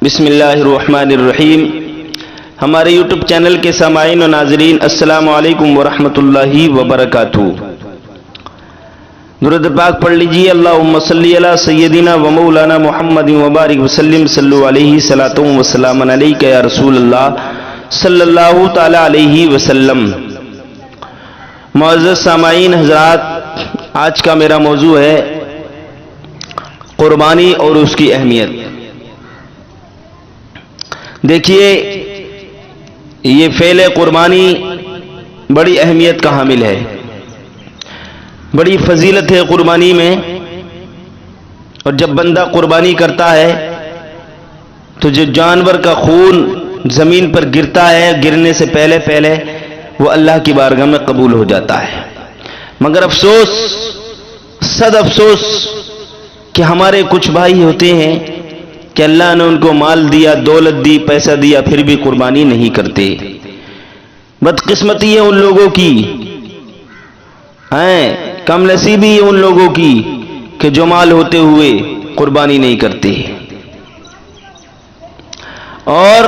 بسم اللہ الرحمن الرحیم۔ ہمارے یوٹیوب چینل کے سامعین و ناظرین، السلام علیکم ورحمۃ اللہ وبرکاتہ۔ درود پاک پڑھ لیجیے۔ اللہم صلی علی سیدنا و مولانا محمد وبارک وسلم، صلو علیہ صلاۃ و سلام علیک یا رسول اللہ صلی اللہ تعالی علیہ وسلم۔ معزز سامعین حضرات، آج کا میرا موضوع ہے قربانی اور اس کی اہمیت۔ دیکھیے، یہ فعل قربانی بڑی اہمیت کا حامل ہے، بڑی فضیلت ہے قربانی میں۔ اور جب بندہ قربانی کرتا ہے تو جو جانور کا خون زمین پر گرتا ہے، گرنے سے پہلے وہ اللہ کی بارگاہ میں قبول ہو جاتا ہے۔ مگر افسوس، صد افسوس کہ ہمارے کچھ بھائی ہوتے ہیں کہ اللہ نے ان کو مال دیا، دولت دی، پیسہ دیا، پھر بھی قربانی نہیں کرتے۔ بدقسمتی ہے ان لوگوں کی، کم نصیبی ہے ان لوگوں کی کہ جو مال ہوتے ہوئے قربانی نہیں کرتے، اور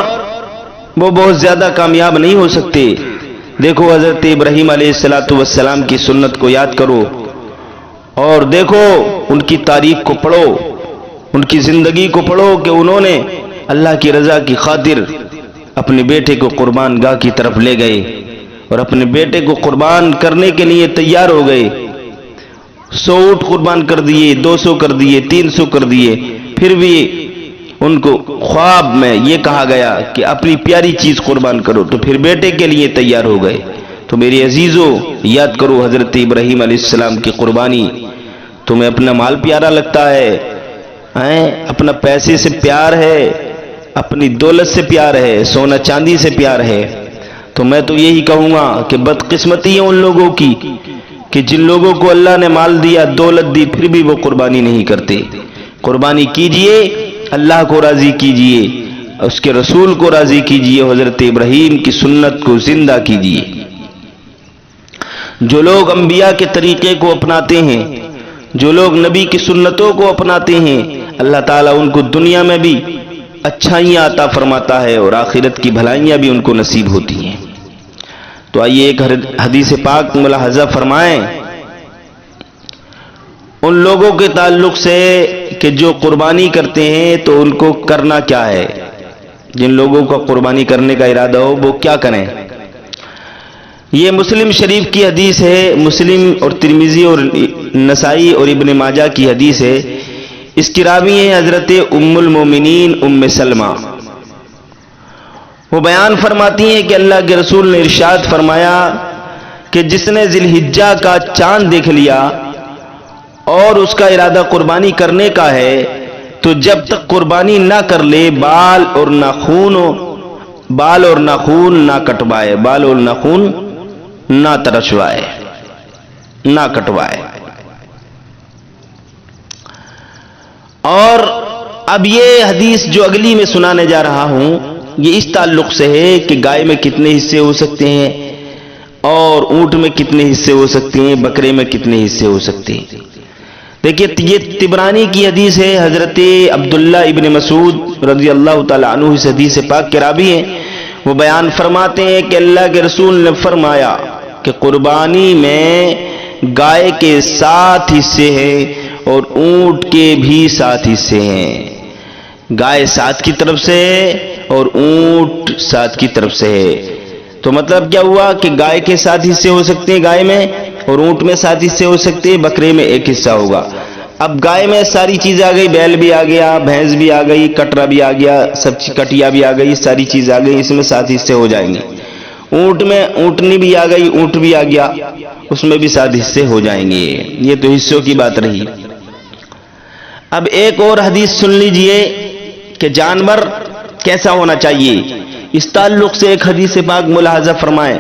وہ بہت زیادہ کامیاب نہیں ہو سکتے۔ دیکھو حضرت ابراہیم علیہ السلام کی سنت کو یاد کرو اور دیکھو ان کی تاریخ کو پڑھو، ان کی زندگی کو پڑھو کہ انہوں نے اللہ کی رضا کی خاطر اپنے بیٹے کو قربان گاہ کی طرف لے گئے اور اپنے بیٹے کو قربان کرنے کے لیے تیار ہو گئے۔ 100 اونٹ قربان کر دیے، 200 کر دیے، 300 کر دیے، پھر بھی ان کو خواب میں یہ کہا گیا کہ اپنی پیاری چیز قربان کرو، تو پھر بیٹے کے لیے تیار ہو گئے۔ تو میری عزیزو، یاد کرو حضرت ابراہیم علیہ السلام کی قربانی۔ تمہیں اپنا مال پیارا لگتا ہے، اپنا پیسے سے پیار ہے، اپنی دولت سے پیار ہے، سونا چاندی سے پیار ہے، تو میں تو یہی کہوں گا کہ بدقسمتی ہے ان لوگوں کی کہ جن لوگوں کو اللہ نے مال دیا، دولت دی، پھر بھی وہ قربانی نہیں کرتے۔ قربانی کیجئے، اللہ کو راضی کیجئے، اس کے رسول کو راضی کیجئے، حضرت ابراہیم کی سنت کو زندہ کیجئے۔ جو لوگ انبیاء کے طریقے کو اپناتے ہیں، جو لوگ نبی کی سنتوں کو اپناتے ہیں، اللہ تعالیٰ ان کو دنیا میں بھی اچھائیاں عطا فرماتا ہے اور آخرت کی بھلائیاں بھی ان کو نصیب ہوتی ہیں۔ تو آئیے ایک حدیث پاک ملاحظہ فرمائیں ان لوگوں کے تعلق سے کہ جو قربانی کرتے ہیں تو ان کو کرنا کیا ہے۔ جن لوگوں کا قربانی کرنے کا ارادہ ہو وہ کیا کریں۔ یہ مسلم شریف کی حدیث ہے، مسلم اور ترمذی اور نسائی اور ابن ماجہ کی حدیث ہے۔ اس کی راوی ہیں حضرت ام المومنین ام سلمہ۔ وہ بیان فرماتی ہیں کہ اللہ کے رسول نے ارشاد فرمایا کہ جس نے ذی الحجہ کا چاند دیکھ لیا اور اس کا ارادہ قربانی کرنے کا ہے، تو جب تک قربانی نہ کر لے بال اور ناخون نہ کٹوائے، بال اور ناخون نہ ترشوائے، نہ کٹوائے۔ اور اب یہ حدیث جو اگلی میں سنانے جا رہا ہوں، یہ اس تعلق سے ہے کہ گائے میں کتنے حصے ہو سکتے ہیں اور اونٹ میں کتنے حصے ہو سکتے ہیں، بکرے میں کتنے حصے ہو سکتے ہیں۔ دیکھیے، یہ طبرانی کی حدیث ہے، حضرت عبداللہ ابن مسعود رضی اللہ تعالی عنہ اس حدیث پاک کے راوی ہیں۔ وہ بیان فرماتے ہیں کہ اللہ کے رسول نے فرمایا کہ قربانی میں گائے کے 7 حصے ہیں اور اونٹ کے بھی 7 حصے ہیں۔ گائے 7 کی طرف سے ہے اور اونٹ 7 کی طرف سے ہے۔ تو مطلب کیا ہوا کہ گائے کے 7 حصے ہو سکتے ہیں گائے میں، اور اونٹ میں 7 حصے ہو سکتے ہیں، بکرے میں 1 حصہ ہوگا۔ اب گائے میں ساری چیز آ گئی، بیل بھی آ گیا، بھینس بھی آ گئی، کٹرا بھی آ گیا، سب کٹیا بھی آ گئی، ساری چیز آ گئی، اس میں 7 حصے ہو جائیں گے۔ اونٹ میں اونٹنی بھی آ گئی، اونٹ بھی آ گیا، اس میں بھی 7 حصے ہو جائیں گے۔ یہ تو حصوں کی بات رہی۔ اب ایک اور حدیث سن لیجئے کہ جانور کیسا ہونا چاہیے۔ اس تعلق سے ایک حدیث پاک ملاحظہ فرمائیں۔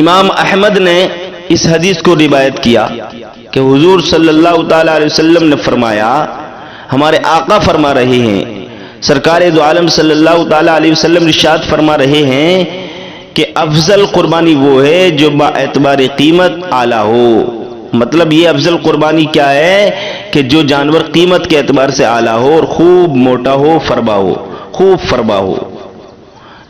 امام احمد نے اس حدیث کو روایت کیا کہ حضور صلی اللہ تعالی علیہ وسلم نے فرمایا، ہمارے آقا فرما رہے ہیں، سرکار دو عالم صلی اللہ تعالی علیہ وسلم ارشاد فرما رہے ہیں کہ افضل قربانی وہ ہے جو با اعتبار قیمت اعلیٰ ہو۔ مطلب یہ افضل قربانی کیا ہے کہ جو جانور قیمت کے اعتبار سے اعلیٰ ہو اور خوب موٹا ہو، فربا ہو، خوب فربا ہو.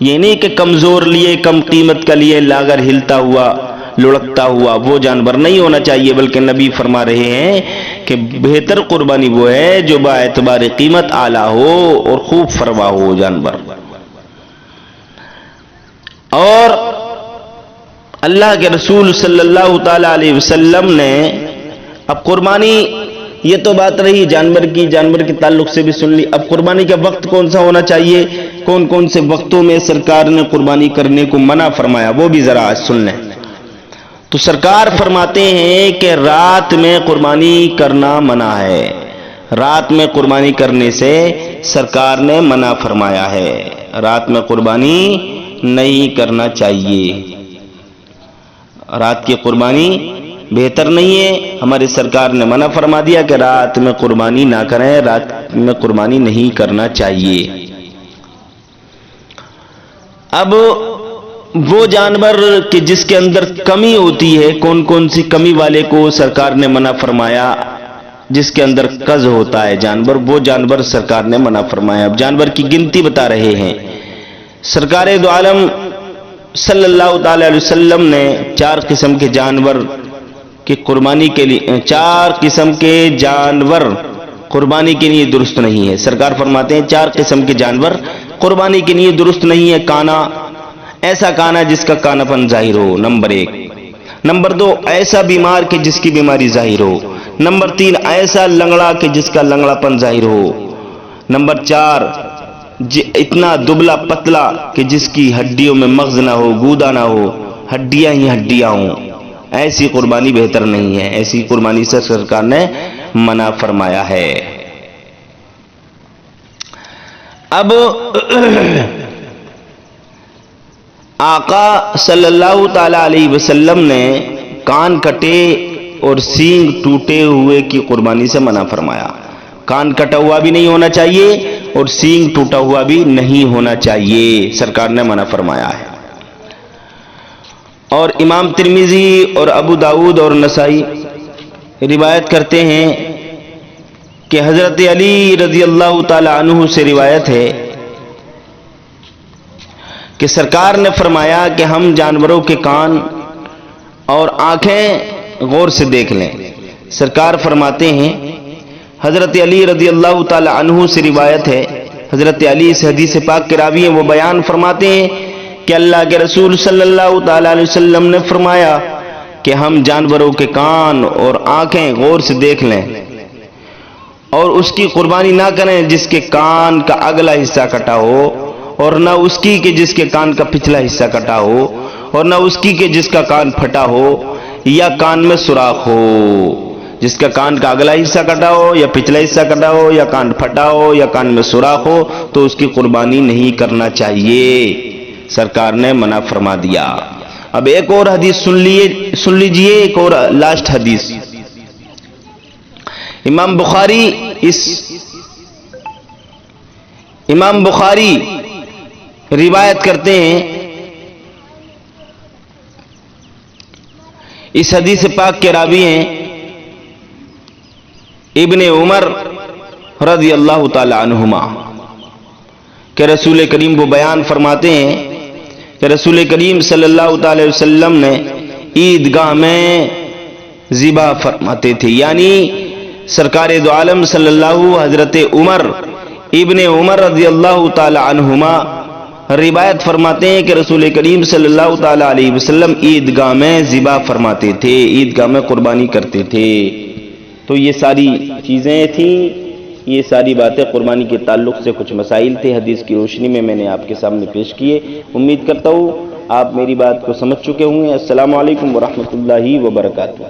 یہ نہیں کہ کمزور لیے، کم قیمت کا لیے، لاغر ہلتا ہوا لڑکتا ہوا، وہ جانور نہیں ہونا چاہیے، بلکہ نبی فرما رہے ہیں کہ بہتر قربانی وہ ہے جو با اعتبار قیمت اعلیٰ ہو اور خوب فربا ہو جانور. اور اللہ کے رسول صلی اللہ تعالی علیہ وسلم نے اب قربانی، یہ تو بات رہی جانور کی، جانور کے تعلق سے بھی سن لی. اب قربانی کا وقت کون سا ہونا چاہیے، کون کون سے وقتوں میں سرکار نے قربانی کرنے کو منع فرمایا، وہ بھی ذرا آج سن لیں. تو سرکار فرماتے ہیں کہ رات میں قربانی کرنا منع ہے، رات میں قربانی کرنے سے سرکار نے منع فرمایا ہے، رات میں قربانی نہیں کرنا چاہیے. رات کی قربانی بہتر نہیں ہے، ہمارے سرکار نے منع فرما دیا کہ رات میں قربانی نہ کریں، رات میں قربانی نہیں کرنا چاہیے. اب وہ جانور کہ جس کے اندر کمی ہوتی ہے، کون کون سی کمی والے کو سرکار نے منع فرمایا، جس کے اندر قز ہوتا ہے جانور، وہ جانور سرکار نے منع فرمایا. اب جانور کی گنتی بتا رہے ہیں. سرکار دو عالم صلی اللہ تعالی علیہ وسلم نے 4 قسم کے جانور کی قربانی کے لیے، 4 قسم کے جانور قربانی کے لیے درست نہیں ہے. سرکار فرماتے ہیں 4 قسم کے جانور قربانی کے لیے درست نہیں ہے. کانا، ایسا کانا جس کا کاناپن ظاہر ہو، نمبر 1. نمبر 2، ایسا بیمار کہ جس کی بیماری ظاہر ہو. نمبر 3، ایسا لنگڑا کہ جس کا لنگڑا پن ظاہر ہو. نمبر 4، اتنا دبلا پتلا کہ جس کی ہڈیوں میں مغز نہ ہو، گودا نہ ہو، ہڈیاں ہی ہڈیاں ہوں. ایسی قربانی بہتر نہیں ہے، ایسی قربانی سے سرکار نے منع فرمایا ہے. اب آقا صلی اللہ تعالی علیہ وسلم نے کان کٹے اور سینگ ٹوٹے ہوئے کی قربانی سے منع فرمایا. کان کٹا ہوا بھی نہیں ہونا چاہیے اور سینگ ٹوٹا ہوا بھی نہیں ہونا چاہیے، سرکار نے منع فرمایا ہے. اور امام ترمذی اور ابو داؤد اور نسائی روایت کرتے ہیں کہ حضرت علی رضی اللہ تعالی عنہ سے روایت ہے کہ سرکار نے فرمایا کہ ہم جانوروں کے کان اور آنکھیں غور سے دیکھ لیں. سرکار فرماتے ہیں، حضرت علی رضی اللہ تعالی عنہ سے روایت ہے، حضرت علی اس حدیث پاک کے راوی ہیں، وہ بیان فرماتے ہیں کہ اللہ کے رسول صلی اللہ تعالی علیہ وسلم نے فرمایا کہ ہم جانوروں کے کان اور آنکھیں غور سے دیکھ لیں اور اس کی قربانی نہ کریں جس کے کان کا اگلا حصہ کٹا ہو، اور نہ اس کی کہ جس کے کان کا پچھلا حصہ کٹا ہو، اور نہ اس کی کہ جس کا کان پھٹا ہو یا کان میں سوراخ ہو. جس کا کان کا اگلا حصہ کٹا ہو یا پچھلا حصہ کٹا ہو یا کان پھٹا ہو یا کان میں سوراخ ہو تو اس کی قربانی نہیں کرنا چاہیے، سرکار نے منع فرما دیا. اب ایک اور حدیث سن لیجئے، ایک اور لاسٹ حدیث. امام بخاری روایت کرتے ہیں، اس حدیث پاک کے راوی ہیں ابن عمر رضی اللہ تعالی عنہما، کہ رسول کریم وہ بیان فرماتے ہیں کہ رسول کریم صلی اللہ تعالی وسلم نے عیدگاہ میں ذبح فرماتے تھے. یعنی سرکار دو عالم صلی اللہ حضرت عمر ابن عمر رضی اللہ تعالی عنہما روایت فرماتے ہیں کہ رسول کریم صلی اللہ تعالی علیہ وسلم عیدگاہ میں ذبح فرماتے تھے، عیدگاہ میں قربانی کرتے تھے. تو یہ ساری چیزیں تھیں، یہ ساری باتیں قربانی کے تعلق سے کچھ مسائل تھے، حدیث کی روشنی میں نے آپ کے سامنے پیش کیے. امید کرتا ہوں آپ میری بات کو سمجھ چکے ہوں گے. السلام علیکم ورحمۃ اللہ وبرکاتہ.